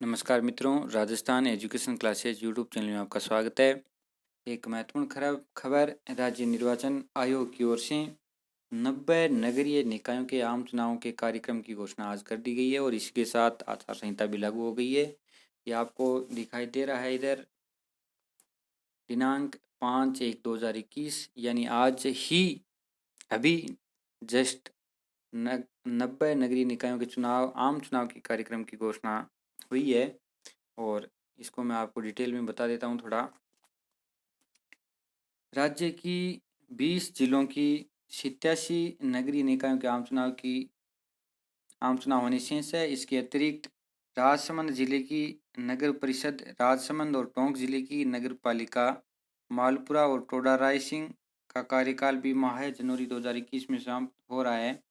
नमस्कार मित्रों, Rajasthan education classes YouTube channel में आपका स्वागत है। एक महत्वपूर्ण खबर राज्य निर्वाचन आयोग की ओर से 90 नगरीय निकायों के आम चुनावों के कार्यक्रम की घोषणा आज कर दी गई है और इसके साथ आचार संहिता भी लागू हो गई है। ये आपको दिखाई दे रहा है इधर, दिनांक 5/1/2021 यानी आज ही अभी जस्ट 90 नगरीय निकायों के आम चुनाव के कार्यक्रम की घोषणा हुई है और इसको मैं आपको डिटेल में बता देता हूँ थोड़ा। राज्य की 20 जिलों की 87 नगरीय निकायों के आम चुनाव होने शेष है। इसके अतिरिक्त राजसमंद जिले की नगर परिषद, राजसमंद और टोंक जिले की नगर पालिका, मालपुरा और टोडा रायसिंह का कार्यकाल भी माह जनवरी 2021 में समाप्त हो रहा है।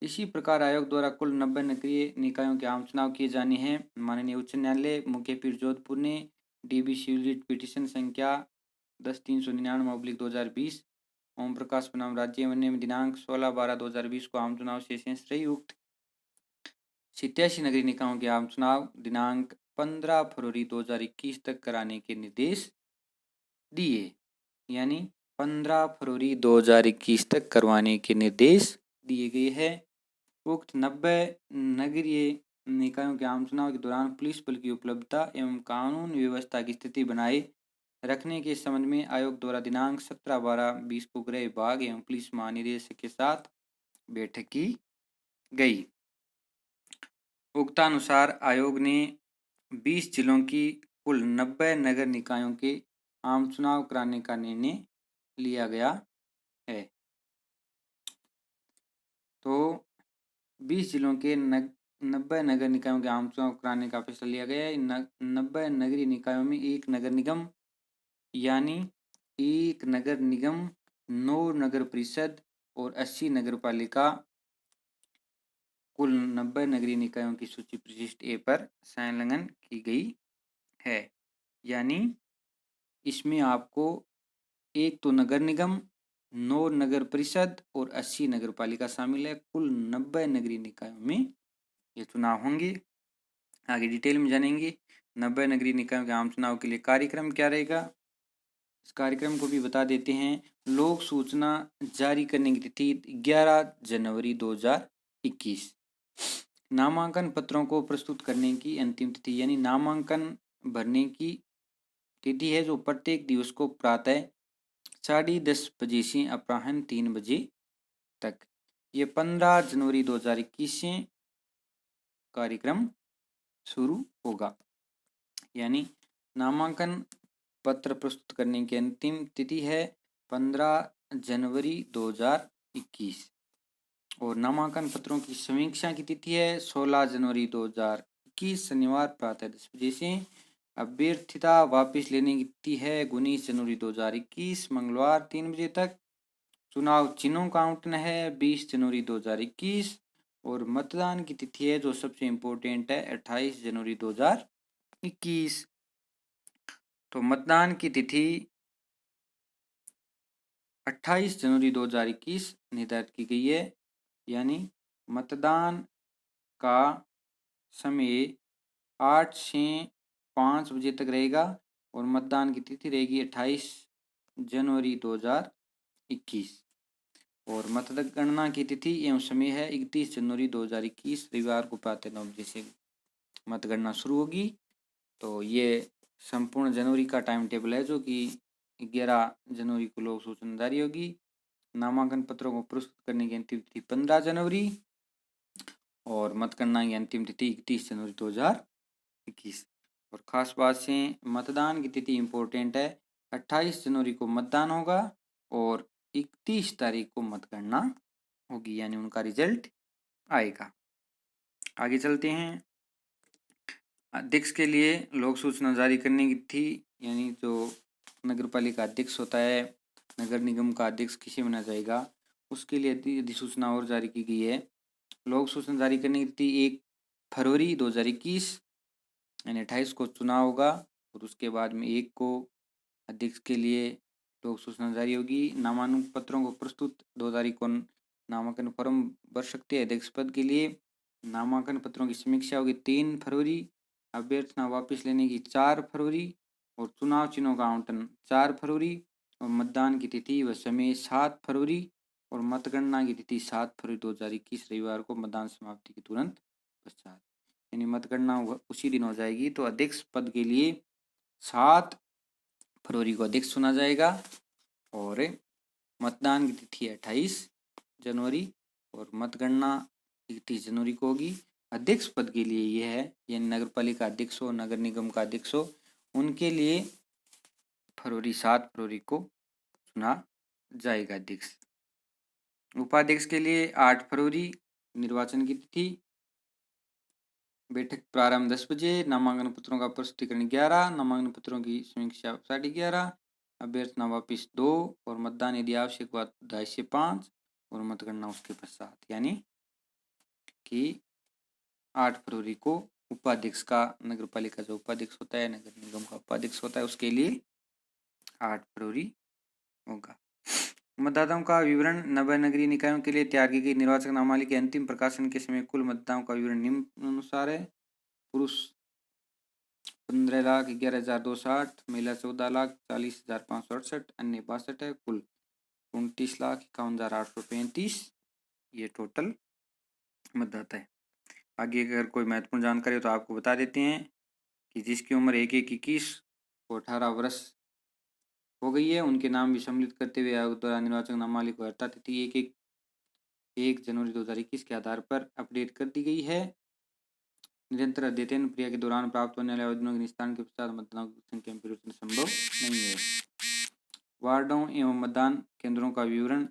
इसी प्रकार आयोग द्वारा कुल 90 नगरीय निकायों के आम चुनाव किए जाने हैं। माननीय उच्च न्यायालय मुख्य पीठ जोधपुर ने DB सिविल रिट पिटीशन संख्या 10-399/2020 ओम प्रकाश बनाम राज्य में दिनांक 16/12/2020 को आम चुनाव से शेष रही उक्त 87 नगरीय निकायों के आम चुनाव दिनांक 15 फरवरी 2021 तक कराने के निर्देश दिए, यानी 15 फरवरी 2021 तक करवाने के निर्देश दिए गए हैं। उक्त 90 नगरीय निकायों के आम चुनाव के दौरान पुलिस बल की उपलब्धता एवं कानून व्यवस्था की स्थिति बनाए रखने के संबंध में आयोग द्वारा दिनांक 17/12/20 को गृह विभाग एवं पुलिस महानिदेशक के साथ बैठक की गई। उक्तानुसार आयोग ने 20 जिलों की कुल 90 नगर निकायों के आम चुनाव कराने का निर्णय लिया गया है। तो 20 जिलों के 90 नगर निकायों के आम चुनाव कराने का फैसला लिया गया है। 90 नगरीय निकायों में एक नगर निगम यानी एक नगर निगम, 9 नगर परिषद और 80 नगर पालिका, कुल 90 नगरीय निकायों की सूची प्रशिष्ट ए पर संलग्न की गई है। यानी इसमें आपको एक तो नगर निगम, 9 नगर परिषद और 80 नगर पालिका शामिल है। कुल 90 नगरीय निकायों में ये चुनाव होंगे। आगे डिटेल में जानेंगे 90 नगरीय निकायों के आम चुनाव के लिए कार्यक्रम क्या रहेगा। इस कार्यक्रम को भी बता देते हैं। लोक सूचना जारी करने की तिथि 11 जनवरी 2021। नामांकन पत्रों को प्रस्तुत करने की अंतिम तिथि यानी नामांकन भरने की तिथि है जो प्रत्येक दिवस को प्रातः 10:30 बजे से अपराह्न 3 बजे तक। ये 15 जनवरी 2021 से कार्यक्रम शुरू होगा। यानी नामांकन पत्र प्रस्तुत करने की अंतिम तिथि है 15 जनवरी 2021 और नामांकन पत्रों की समीक्षा की तिथि है 16 जनवरी 2021 शनिवार प्रातः 10 बजे से। अभ्यर्थिता वापस लेने की तिथि है 19 जनवरी 2021 मंगलवार 3 बजे तक। चुनाव चिन्हों का आवंटन है 20 जनवरी 2021 और मतदान की तिथि है जो सबसे इम्पोर्टेंट है 28 जनवरी 2021। तो मतदान की तिथि 28 जनवरी 2021 निर्धारित की गई है। यानी मतदान का समय 8 से 5 बजे तक रहेगा और मतदान की तिथि रहेगी 28 जनवरी 2021 और मतगणना की तिथि एवं समय है 31 जनवरी 2021 रविवार को प्रातः 9 बजे से मतगणना शुरू होगी। तो ये संपूर्ण जनवरी का टाइम टेबल है जो कि 11 जनवरी को लोक सूचना जारी होगी। नामांकन पत्रों को प्रस्तुत करने की अंतिम तिथि 15 जनवरी और मतगणना की अंतिम तिथि 31 जनवरी 2021। और खास बात से मतदान की तिथि इम्पोर्टेंट है, 28 जनवरी को मतदान होगा और 31 तारीख को मतगणना होगी, यानी उनका रिजल्ट आएगा। आगे चलते हैं। अध्यक्ष के लिए लोक सूचना जारी करने की तिथि यानी जो नगर पालिका अध्यक्ष होता है, नगर निगम का अध्यक्ष किसे बना जाएगा, उसके लिए अधिसूचना और जारी की गई है। लोक सूचना जारी करने की तिथि 1 फरवरी 2021 यानी 28 को चुनाव होगा और उसके बाद में 1 को अध्यक्ष के लिए लोक सूचना जारी होगी। नामांकन पत्रों को प्रस्तुत 2 तारीख को नामांकन फॉर्म भर सकते हैं अध्यक्ष पद के लिए नामांकन पत्रों की समीक्षा होगी 3 फरवरी, अभ्यर्थना वापस लेने की 4 फरवरी और चुनाव चिन्हों का आवंटन 4 फरवरी और मतदान की तिथि व समय 7 फरवरी और मतगणना की तिथि 7 फरवरी 2021 रविवार को मतदान समाप्ति के तुरंत पश्चात, यानी मतगणना उसी दिन हो जाएगी। तो अध्यक्ष पद के लिए 7 फरवरी को अध्यक्ष चुना जाएगा और मतदान की तिथि 28 जनवरी और मतगणना 31 जनवरी को होगी। अध्यक्ष पद के लिए यह है, यानी नगर पालिका अध्यक्ष हो, नगर निगम का अध्यक्ष हो, उनके लिए 7 फरवरी को चुना जाएगा अध्यक्ष। उपाध्यक्ष के लिए 8 फरवरी निर्वाचन की तिथि, बैठक प्रारंभ 10 बजे, नामांकन पत्रों का प्रस्तुतिकरण 11, नामांकन पत्रों की समीक्षा 11:30, अभ्यर्थना वापिस 2 और मतदान यदि आवश्यक हुआ 2:30 से 5 और मतगणना उसके पश्चात, यानी कि 8 फरवरी को उपाध्यक्ष का, नगर पालिका जो उपाध्यक्ष होता है, नगर निगम का उपाध्यक्ष होता है, उसके लिए 8 फरवरी होगा। मतदाताओं का विवरण, नव नगरीय निकायों के लिए तैयार की गई निर्वाचक नामावली के अंतिम प्रकाशन के समय कुल मतदाताओं का विवरण निम्नानुसार है। पुरुष 15,11,260, महिला 14,40,568, अन्य 62 है। कुल 29,51,835 ये टोटल मतदाता है। आगे अगर कोई महत्वपूर्ण जानकारी हो तो आपको बता देते हैं कि जिसकी उम्र 1-1-21 को 18 वर्ष हो गई है, उनके नाम भी सम्मिलित करते हुए आयोग द्वारा निर्वाचक नामावली को अर्ता तिथि 1 जनवरी 2021 के आधार पर अपडेट कर दी गई है। निरंतर अद्यतन प्रक्रिया के दौरान प्राप्त होने वाले आवेदनों के निस्तारण के पश्चात मतदाताओं की संख्या में परिवर्तन संभव नहीं है। वार्डों एवं मतदान केंद्रों का विवरण,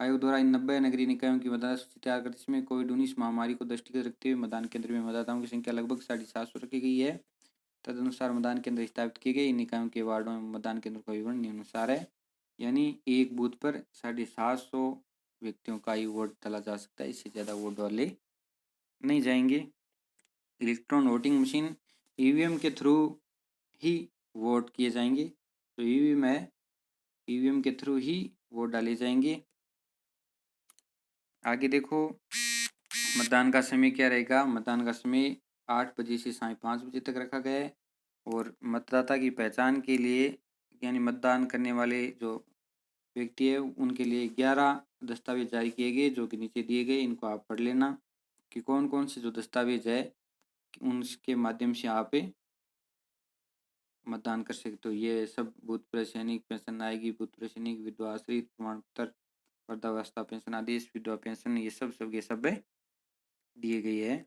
आयोग द्वारा इन 90 नगरीय निकायों की मतदाता सूची तैयार करते समय कोविड-19 महामारी को दृष्टिगत रखते हुए मतदान केंद्र में मतदाताओं की संख्या लगभग 750 रखी गई है। तदनुसार मतदान केंद्र स्थापित किए गए। इन निकायों के वार्डों एवं मतदान केंद्रों का विवरण निम्नानुसार है, यानी एक बूथ पर 750 व्यक्तियों का ही वोट डाला जा सकता है, इससे ज़्यादा वोट डाले नहीं जाएंगे। इलेक्ट्रॉन वोटिंग मशीन, ईवीएम के थ्रू ही वोट किए जाएंगे। तो ईवीएम है, ईवीएम के थ्रू ही वोट डाले जाएंगे। आगे देखो मतदान का समय क्या रहेगा। मतदान का समय 8 बजे से साढ़े 5 बजे तक रखा गया है और मतदाता की पहचान के लिए, यानी मतदान करने वाले जो व्यक्ति है उनके लिए 11 दस्तावेज जारी किए गए, जो कि नीचे दिए गए। इनको आप पढ़ लेना कि कौन कौन से जो दस्तावेज है उनके माध्यम से आप मतदान कर सकते हो। ये सब बूथ पर सैनिक पेंशन आएगी, बूथ पर सैनिक विधवा आश्रित प्रमाण पत्र, वृद्धावस्था पेंशन आदेश, विधवा पेंशन, ये सब के सब दिए गए है।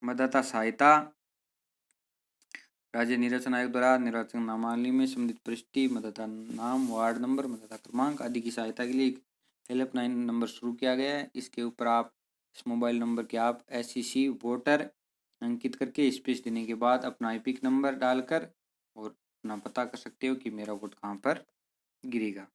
मतदाता सहायता, राज्य निर्वाचन आयोग द्वारा निर्वाचन नामावली में संबंधित पृष्ठि, मतदाता नाम, वार्ड नंबर, मतदाता क्रमांक आदि की सहायता के लिए एक हेल्पलाइन नंबर शुरू किया गया है। इसके ऊपर आप इस मोबाइल नंबर के आप SCC वोटर अंकित करके स्पेस देने के बाद अपना IPIC नंबर डालकर और अपना पता कर सकते हो कि मेरा वोट कहाँ पर गिरेगा।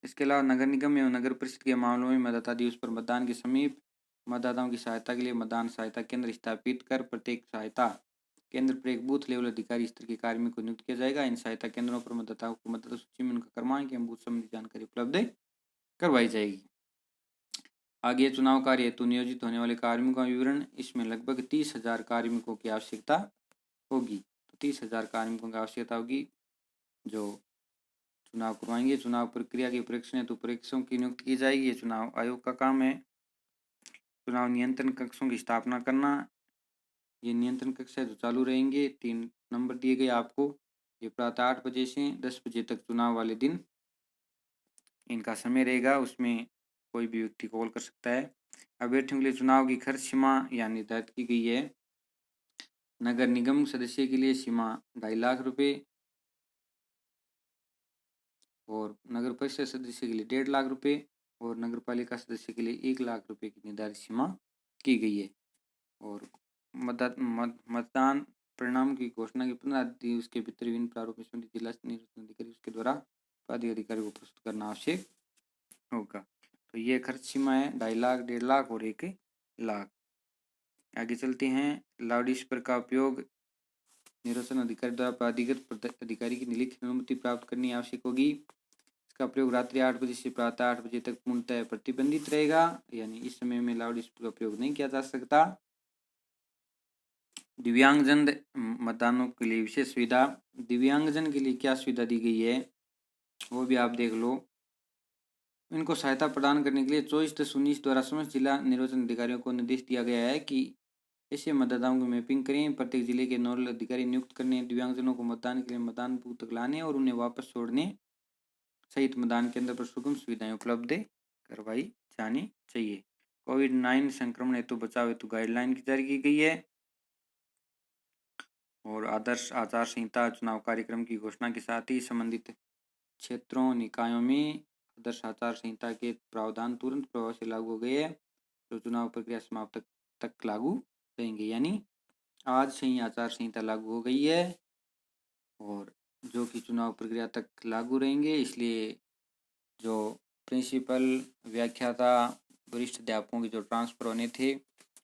इसके अलावा नगर निगम एवं नगर परिषद के मामलों में मतदाता दिवस पर मतदान के समीप मतदाताओं की सहायता के लिए मतदान सहायता केंद्र स्थापित कर प्रत्येक सहायता केंद्र पर एक बूथ लेवल अधिकारी स्तर के कार्मिक को नियुक्त किया जाएगा। इन सहायता केंद्रों पर मतदाताओं को मतदाता सूची में उनका क्रमांक एवं बूथ संबंधी जानकारी उपलब्ध करवाई जाएगी। आगे चुनाव कार्य हेतु नियोजित होने वाले कार्मिकों का विवरण, इसमें लगभग 30,000 कार्मिकों की आवश्यकता होगी। तो 30,000 कार्मिकों की आवश्यकता होगी जो चुनाव करवाएंगे। चुनाव प्रक्रिया के परीक्षण हेतु परीक्षकों की नियुक्ति की जाएगी। ये चुनाव आयोग का काम है। चुनाव नियंत्रण कक्षों की स्थापना करना, ये नियंत्रण कक्ष है जो चालू रहेंगे। 3 नंबर दिए गए आपको। ये प्रातः 8 बजे से 10 बजे तक चुनाव वाले दिन इनका समय रहेगा, उसमें कोई भी व्यक्ति कॉल कर सकता है। अभ्यर्थियों के लिए चुनाव की खर्च सीमा यहाँ निर्धारित की गई है। नगर निगम सदस्य के लिए सीमा 2.5 लाख रुपए और नगर परिषद सदस्य के लिए 1.5 लाख रुपए और नगर पालिका सदस्य के लिए 1 लाख रुपए की निर्धारित सीमा की गई है। और मतदान परिणाम की घोषणा के 15 दिवस के भीतर विभिन्न प्रारूप में संबंधित जिला निर्वाचन अधिकारी उसके द्वारा पदाधिकारी को प्रस्तुत करना आवश्यक होगा। तो ये खर्च सीमा है 2.5 लाख, 1.5 लाख और 1 लाख। आगे चलते हैं। लाउड स्पीकर का उपयोग निर्वाचन अधिकारी द्वारा प्राधिकृत अधिकारी की लिखित अनुमति प्राप्त करनी आवश्यक होगी। इसका प्रयोग रात्रि 8 बजे से प्रातः 8 बजे तक पूर्णतः प्रतिबंधित रहेगा, यानी इस समय में लाउड स्पीकर का प्रयोग नहीं किया जा सकता। दिव्यांगजन मतदानों के लिए विशेष सुविधा। दिव्यांगजन के लिए क्या सुविधा दी गई है वो भी आप देख लो। इनको सहायता प्रदान करने के लिए 24/19 द्वारा समस्त जिला निर्वाचन अधिकारियों को निर्देश दिया गया है कि ऐसे मतदाताओं की मैपिंग करें, प्रत्येक जिले के नोडल अधिकारी नियुक्त करने, दिव्यांगजनों को मतदान के लिए मतदान बूथ तक लाने और उन्हें वापस छोड़ने सहित मतदान केंद्र पर सुगम सुविधाएं उपलब्ध करवाई जानी चाहिए। कोविड-19 संक्रमण हेतु बचाव हेतु गाइडलाइन जारी की गई है और आदर्श आचार संहिता चुनाव कार्यक्रम की घोषणा के साथ ही संबंधित क्षेत्रों निकायों में आदर्श आचार संहिता के प्रावधान तुरंत प्रभाव से लागू हो गए हैं, जो चुनाव प्रक्रिया समाप्त तक लागू रहेंगे। यानी आज से ही आचार संहिता लागू हो गई है और जो कि चुनाव प्रक्रिया तक लागू रहेंगे। इसलिए जो प्रिंसिपल, व्याख्याता, वरिष्ठ अध्यापकों के जो ट्रांसफ़र होने थे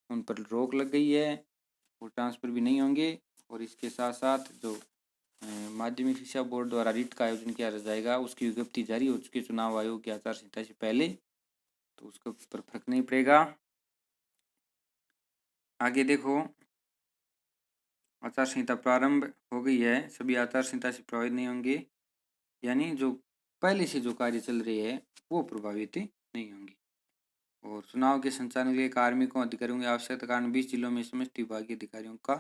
उन पर रोक लग गई है, वो ट्रांसफ़र भी नहीं होंगे। और इसके साथ साथ जो माध्यमिक शिक्षा बोर्ड द्वारा रीट का आयोजन किया जाएगा उसकी विज्ञप्ति जारी हो चुकी है चुनाव आयोग की आचार संहिता से पहले, तो उसके ऊपर फर्क नहीं पड़ेगा। आगे देखो, आचार संहिता प्रारंभ हो गई है, सभी आचार संहिता से प्रभावित नहीं होंगे, यानी जो पहले से जो कार्य चल रहे हैं वो प्रभावित नहीं होंगे। और चुनाव के संचालन के लिए कार्मिकों अधिकारियों की आवश्यकता कारण 20 जिलों में समस्त विभागीय अधिकारियों का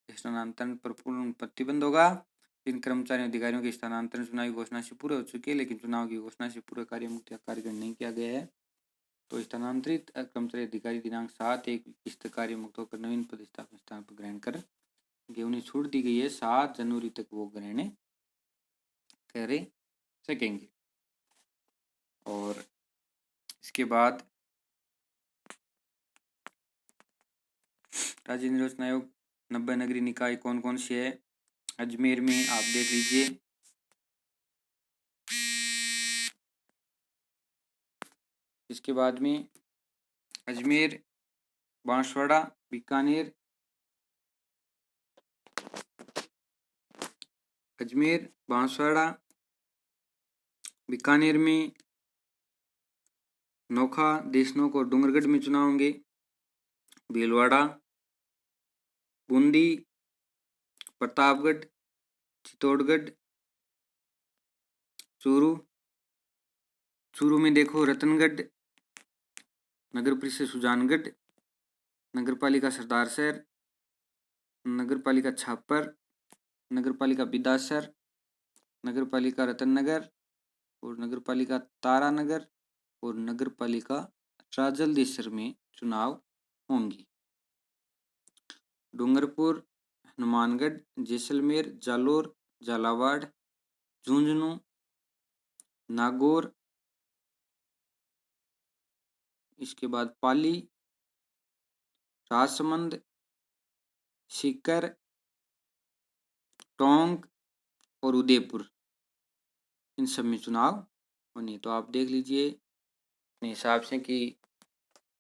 स्थानांतरण पर पूर्ण प्रतिबंध होगा। इन कर्मचारियों अधिकारियों के स्थानांतरण चुनाव की घोषणा से पूरे हो चुके हैं, लेकिन चुनाव की घोषणा से पूरे कार्य मुक्त या कार्यक्रम नहीं किया गया है। तो स्थानांतरित कर्मचारी अधिकारी दिनांक 7/1 कार्य मुक्त होकर नवीन पदस्थापन स्थान पर ग्रहण कर उन्हें छूट दी गई है, 7 जनवरी तक वो ग्रहण कर सकेंगे। और इसके बाद राज्य निर्वाचन आयोग 90 नगरीय निकाय कौन कौन से है। अजमेर में आप देख लीजिए, इसके बाद में अजमेर, बांसवाड़ा, बीकानेर, अजमेर, बांसवाड़ा, बीकानेर में नोखा, देशनोक और डूंगरगढ़ में चुनाव होंगे। भीलवाड़ा, बूंदी, प्रतापगढ़, चित्तौड़गढ़, चूरू में देखो रतनगढ़, नगर परिषद सुजानगढ़, नगर पालिका सरदारसर, नगर पालिका छापर, नगर पालिका बिदासर, नगर पालिका रतननगर और नगर पालिका तारानगर और नगर पालिका राजलदेसर में चुनाव होंगे। डूंगरपुर, हनुमानगढ़, जैसलमेर, जालोर, झालावाड़, झुंझुनू, नागौर, इसके बाद पाली, राजसमंद, सीकर, टोंक और उदयपुर, इन सब में चुनाव होने। तो आप देख लीजिए अपने हिसाब से कि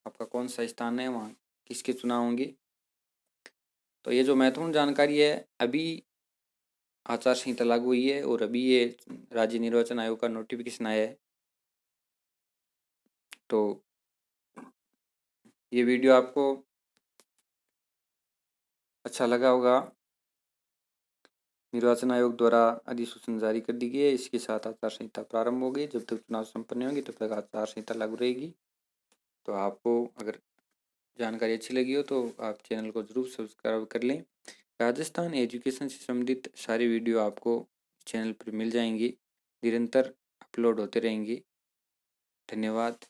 आपका कौन सा स्थान है, वहाँ किसके चुनाव होंगे। तो ये जो महत्वपूर्ण जानकारी है, अभी आचार संहिता लागू हुई है और अभी ये राज्य निर्वाचन आयोग का नोटिफिकेशन आया है। तो ये वीडियो आपको अच्छा लगा होगा। निर्वाचन आयोग द्वारा अधिसूचना जारी कर दी गई है, इसके साथ आचार संहिता प्रारंभ हो गई। जब तक चुनाव संपन्न होंगे तब तक आचार संहिता लागू रहेगी। तो आपको अगर जानकारी अच्छी लगी हो तो आप चैनल को जरूर सब्सक्राइब कर लें। राजस्थान एजुकेशन से संबंधित सारी वीडियो आपको चैनल पर मिल जाएंगी, निरंतर अपलोड होते रहेंगी। धन्यवाद।